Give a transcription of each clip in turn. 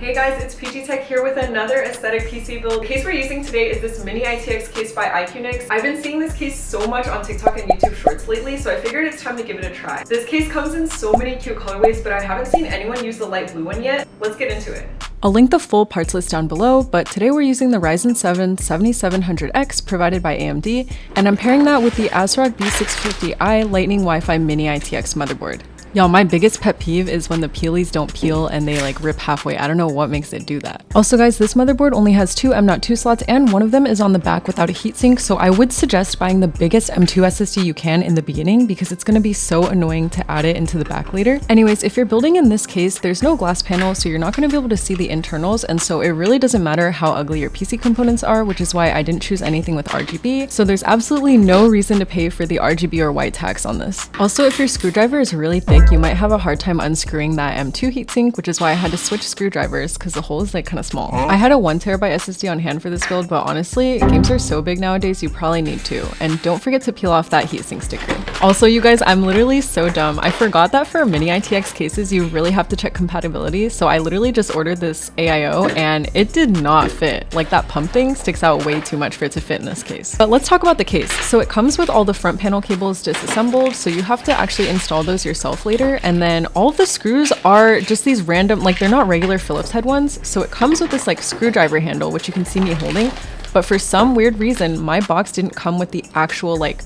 Hey guys, it's PT Tech here with another aesthetic PC build. The case we're using today is this mini ITX case by IQUNIX. I've been seeing this case so much on TikTok and YouTube Shorts lately, so I figured it's time to give it a try. This case comes in so many cute colorways, but I haven't seen anyone use the light blue one yet. Let's get into it. I'll link the full parts list down below, but today we're using the Ryzen 7 7700X provided by AMD, and I'm pairing that with the ASRock B650i Lightning Wi-Fi Mini ITX motherboard. Y'all, my biggest pet peeve is when the peelies don't peel and they like rip halfway. I don't know what makes it do that. Also guys, this motherboard only has two M.2 slots and one of them is on the back without a heatsink, so I would suggest buying the biggest M.2 SSD you can in the beginning because it's going to be so annoying to add it into the back later. Anyways, if you're building in this case, there's no glass panel, so you're not going to be able to see the internals, and so it really doesn't matter how ugly your PC components are, which is why I didn't choose anything with RGB, so there's absolutely no reason to pay for the RGB or white tax on this. Also, if your screwdriver is really thick, you might have a hard time unscrewing that M.2 heatsink, which is why I had to switch screwdrivers because the hole is like kind of small. I had a 1TB SSD on hand for this build, but honestly, games are so big nowadays, you probably need two. And don't forget to peel off that heatsink sticker. Also, you guys, I'm literally so dumb. I forgot that for mini ITX cases, you really have to check compatibility. So I literally just ordered this AIO and it did not fit. Like that pump thing sticks out way too much for it to fit in this case. But let's talk about the case. So it comes with all the front panel cables disassembled, so you have to actually install those yourself later. And then all of the screws are just these random, like they're not regular Phillips head ones. So it comes with this like screwdriver handle, which you can see me holding. But for some weird reason, my box didn't come with the actual like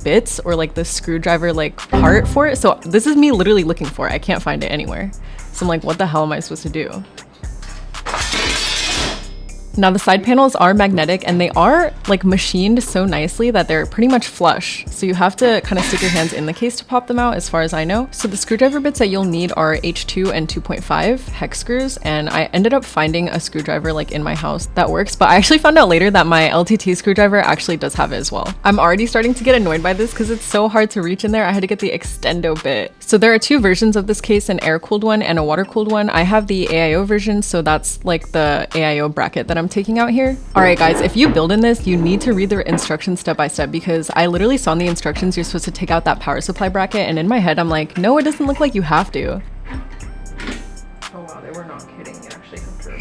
bits or like the screwdriver like part for it. So this is me literally looking for it. I can't find it anywhere. So I'm like, what the hell am I supposed to do? Now the side panels are magnetic and they are like machined so nicely that they're pretty much flush. So you have to kind of stick your hands in the case to pop them out as far as I know. So the screwdriver bits that you'll need are H2 and 2.5 hex screws. And I ended up finding a screwdriver like in my house that works, but I actually found out later that my LTT screwdriver actually does have it as well. I'm already starting to get annoyed by this because it's so hard to reach in there. I had to get the extendo bit. So there are two versions of this case, an air-cooled one and a water-cooled one. I have the AIO version, so that's like the AIO bracket that I'm taking out here. All right guys, if you build in this, you need to read the instructions step by step because I literally saw in the instructions you're supposed to take out that power supply bracket, and in my head I'm like, no, it doesn't look like you have to. Oh wow, they were not kidding. It actually comes through.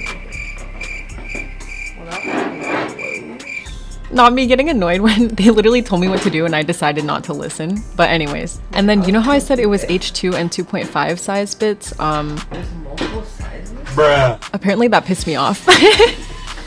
Well, that was close. Not me getting annoyed when they literally told me what to do and I decided not to listen. But anyways, and then you know how I said it was H2 and 2.5 size bits? There's multiple sizes? Bruh. Apparently that pissed me off.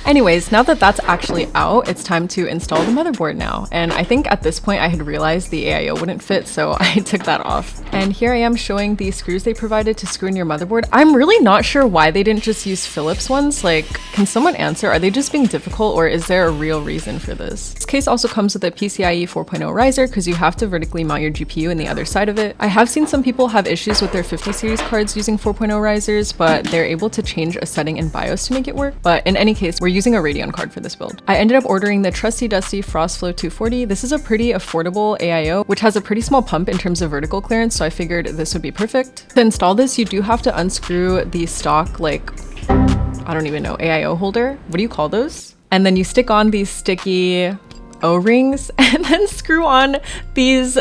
Anyways, now that that's actually out, it's time to install the motherboard now. And I think at this point I had realized the AIO wouldn't fit, so I took that off. And here I am showing the screws they provided to screw in your motherboard. I'm really not sure why they didn't just use Phillips ones. Like, can someone answer? Are they just being difficult or is there a real reason for this? This case also comes with a PCIe 4.0 riser because you have to vertically mount your GPU in the other side of it. I have seen some people have issues with their 50 series cards using 4.0 risers, but they're able to change a setting in BIOS to make it work. But in any case, we're using a Radeon card for this build. I ended up ordering the trusty dusty Frostflow 240. This is a pretty affordable AIO, which has a pretty small pump in terms of vertical clearance, so I figured this would be perfect. To install this, you do have to unscrew the stock, like, I don't even know, AIO holder. What do you call those? And then you stick on these sticky O-rings and then screw on these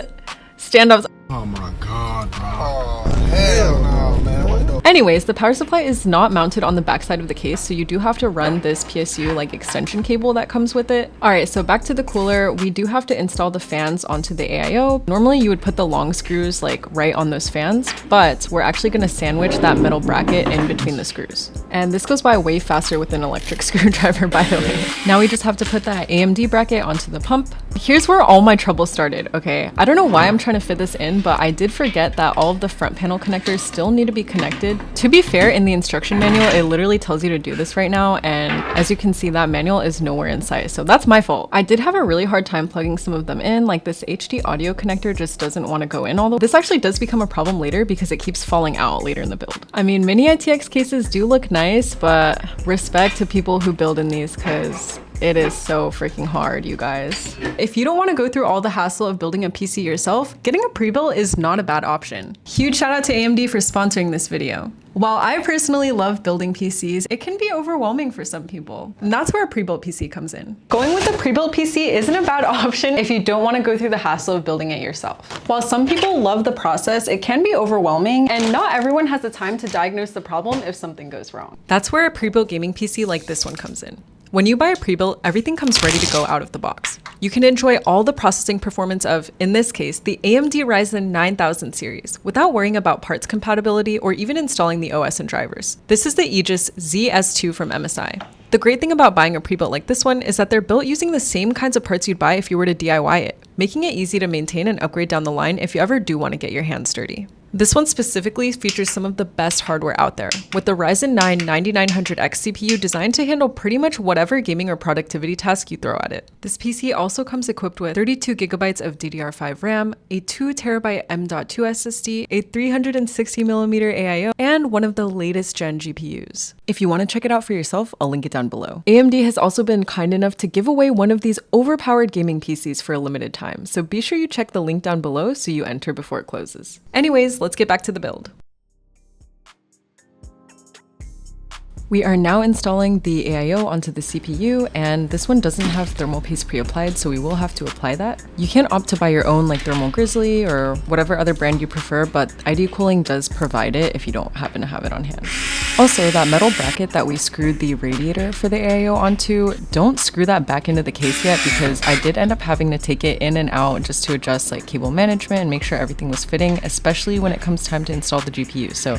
standoffs. Oh my god, bro. Oh, hell no, man. What the? Anyways, the power supply is not mounted on the backside of the case, so you do have to run this PSU like extension cable that comes with it. All right, so back to the cooler. We do have to install the fans onto the AIO. Normally you would put the long screws like right on those fans, but we're actually gonna sandwich that metal bracket in between the screws. And this goes by way faster with an electric screwdriver, by the way. Now we just have to put that AMD bracket onto the pump. Here's where all my trouble started, okay? I don't know why I'm trying to fit this in, but I did forget that all of the front panel connectors still need to be connected. To be fair, in the instruction manual, it literally tells you to do this right now, and as you can see, that manual is nowhere in sight, so that's my fault. I did have a really hard time plugging some of them in, like this HD audio connector just doesn't want to go in all the way. This actually does become a problem later because it keeps falling out later in the build. I mean, mini ITX cases do look nice, but respect to people who build in these because It is so freaking hard, you guys. If you don't want to go through all the hassle of building a PC yourself, getting a pre-built is not a bad option. Huge shout out to AMD for sponsoring this video. While I personally love building PCs, it can be overwhelming for some people. And that's where a pre-built PC comes in. Going with a pre-built PC isn't a bad option if you don't want to go through the hassle of building it yourself. While some people love the process, it can be overwhelming, and not everyone has the time to diagnose the problem if something goes wrong. That's where a pre-built gaming PC like this one comes in. When you buy a pre-built, everything comes ready to go out of the box. You can enjoy all the processing performance of, in this case, the AMD Ryzen 9000 series without worrying about parts compatibility or even installing the OS and drivers. This is the IQUNIX ZX1 from MSI. The great thing about buying a pre-built like this one is that they're built using the same kinds of parts you'd buy if you were to DIY it, making it easy to maintain and upgrade down the line if you ever do want to get your hands dirty. This one specifically features some of the best hardware out there, with the Ryzen 9 9900X CPU designed to handle pretty much whatever gaming or productivity task you throw at it. This PC also comes equipped with 32GB of DDR5 RAM, a 2TB M.2 SSD, a 360mm AIO, and one of the latest gen GPUs. If you want to check it out for yourself, I'll link it down below. AMD has also been kind enough to give away one of these overpowered gaming PCs for a limited time, so be sure you check the link down below so you enter before it closes. Anyways, let's get back to the build. We are now installing the AIO onto the CPU, and this one doesn't have thermal paste pre-applied, so we will have to apply that. You can opt to buy your own like Thermal Grizzly or whatever other brand you prefer, but ID Cooling does provide it if you don't happen to have it on hand. Also, that metal bracket that we screwed the radiator for the AIO onto, don't screw that back into the case yet, because I did end up having to take it in and out just to adjust like cable management and make sure everything was fitting, especially when it comes time to install the GPU. So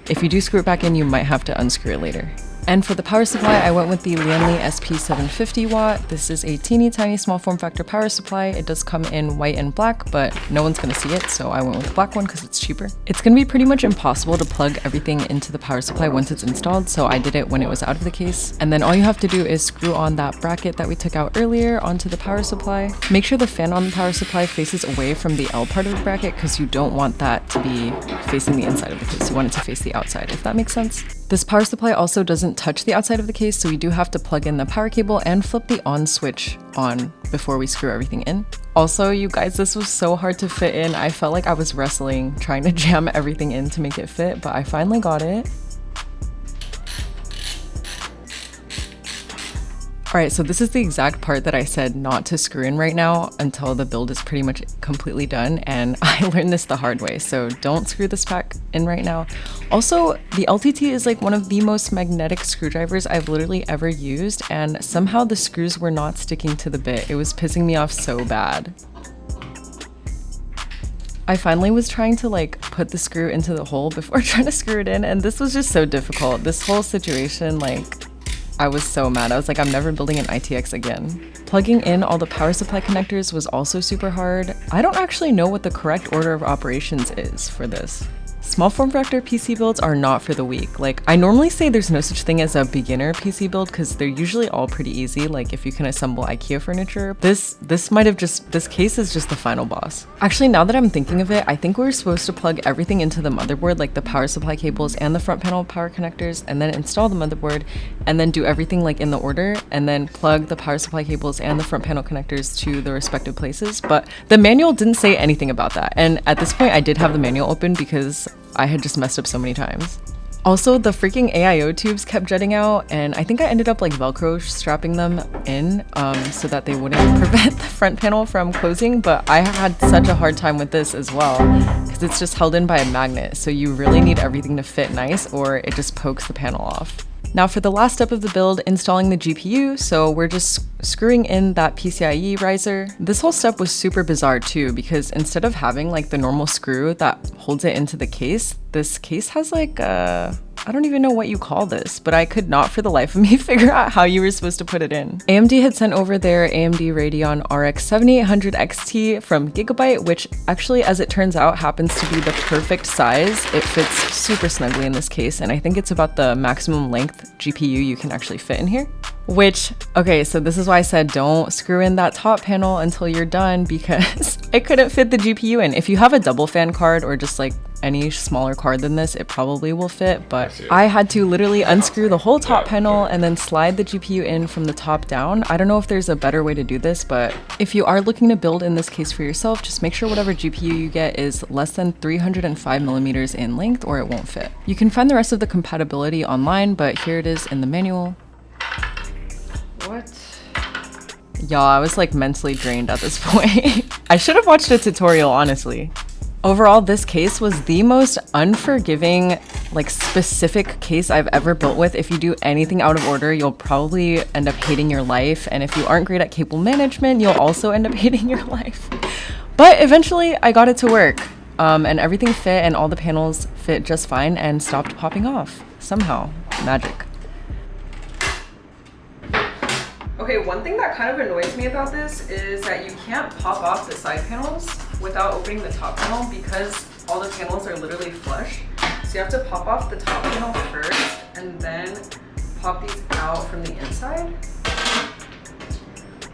if you do screw it back in, you might have to unscrew it later. And for the power supply, I went with the Lianli SP750W. This is a teeny tiny small form factor power supply. It does come in white and black, but no one's gonna see it, so I went with the black one because it's cheaper. It's gonna be pretty much impossible to plug everything into the power supply once it's installed, so I did it when it was out of the case. And then all you have to do is screw on that bracket that we took out earlier onto the power supply. Make sure the fan on the power supply faces away from the L part of the bracket, because you don't want that to be facing the inside of the case. You want it to face the outside, if that makes sense. This power supply also doesn't touch the outside of the case, so we do have to plug in the power cable and flip the on switch on before we screw everything in. Also, you guys, this was so hard to fit in. I felt like I was wrestling trying to jam everything in to make it fit, but I finally got it. Alright, so this is the exact part that I said not to screw in right now until the build is pretty much completely done, and I learned this the hard way, so don't screw this back in right now. Also, the LTT is like one of the most magnetic screwdrivers I've literally ever used, and somehow the screws were not sticking to the bit. It was pissing me off so bad. I finally was trying to like put the screw into the hole before trying to screw it in, and this was just so difficult. This whole situation, like, I was so mad. I was like, I'm never building an ITX again. Plugging in all the power supply connectors was also super hard. I don't actually know what the correct order of operations is for this. Small form factor PC builds are not for the weak. Like, I normally say there's no such thing as a beginner PC build because they're usually all pretty easy, like if you can assemble IKEA furniture. This case is just the final boss. Actually, now that I'm thinking of it, I think we're supposed to plug everything into the motherboard, like the power supply cables and the front panel power connectors, and then install the motherboard, and then do everything like in the order, and then plug the power supply cables and the front panel connectors to the respective places. But the manual didn't say anything about that. And at this point, I did have the manual open because I had just messed up so many times. Also, the freaking AIO tubes kept jutting out, and I think I ended up like Velcro strapping them in so that they wouldn't prevent the front panel from closing, but I had such a hard time with this as well because it's just held in by a magnet, so you really need everything to fit nice or it just pokes the panel off. Now for the last step of the build, installing the GPU, so we're just screwing in that PCIe riser. This whole step was super bizarre too, because instead of having like the normal screw that holds it into the case, this case has like I don't even know what you call this, but I could not for the life of me figure out how you were supposed to put it in. AMD had sent over their AMD Radeon RX 7800 XT from Gigabyte, which actually, as it turns out, happens to be the perfect size. It fits super snugly in this case, and I think it's about the maximum length GPU you can actually fit in here. Which, okay, so this is why I said don't screw in that top panel until you're done, because I couldn't fit the GPU in. If you have a double fan card or just like any smaller card than this, it probably will fit, but I had to literally unscrew the whole top panel and then slide the GPU in from the top down. I don't know if there's a better way to do this, but if you are looking to build in this case for yourself, just make sure whatever GPU you get is less than 305 millimeters in length or it won't fit. You can find the rest of the compatibility online, but here it is in the manual. What? Y'all, I was like mentally drained at this point. I should have watched a tutorial, honestly. Overall, this case was the most unforgiving, like specific case I've ever built with. If you do anything out of order, you'll probably end up hating your life. And if you aren't great at cable management, you'll also end up hating your life. But eventually I got it to work and everything fit and all the panels fit just fine and stopped popping off somehow. Magic. Okay, one thing that kind of annoys me about this is that you can't pop off the side panels without opening the top panel because all the panels are literally flush. So you have to pop off the top panel first and then pop these out from the inside.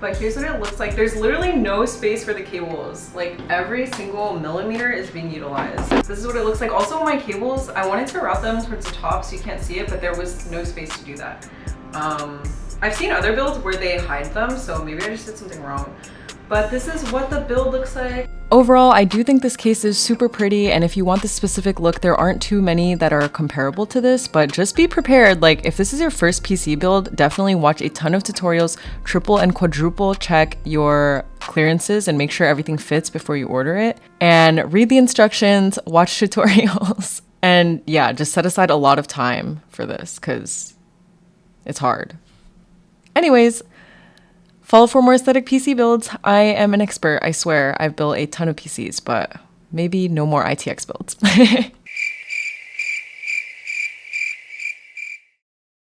But here's what it looks like. There's literally no space for the cables. Like every single millimeter is being utilized. This is what it looks like. Also my cables, I wanted to route them towards the top so you can't see it, but there was no space to do that. I've seen other builds where they hide them, so maybe I just did something wrong. But this is what the build looks like. Overall, I do think this case is super pretty, and if you want this specific look, there aren't too many that are comparable to this, but just be prepared. Like, if this is your first PC build, definitely watch a ton of tutorials, triple and quadruple check your clearances and make sure everything fits before you order it, and read the instructions, watch tutorials, and yeah, just set aside a lot of time for this, because it's hard. Anyways, follow for more aesthetic PC builds. I am an expert, I swear. I've built a ton of PCs, but maybe no more ITX builds.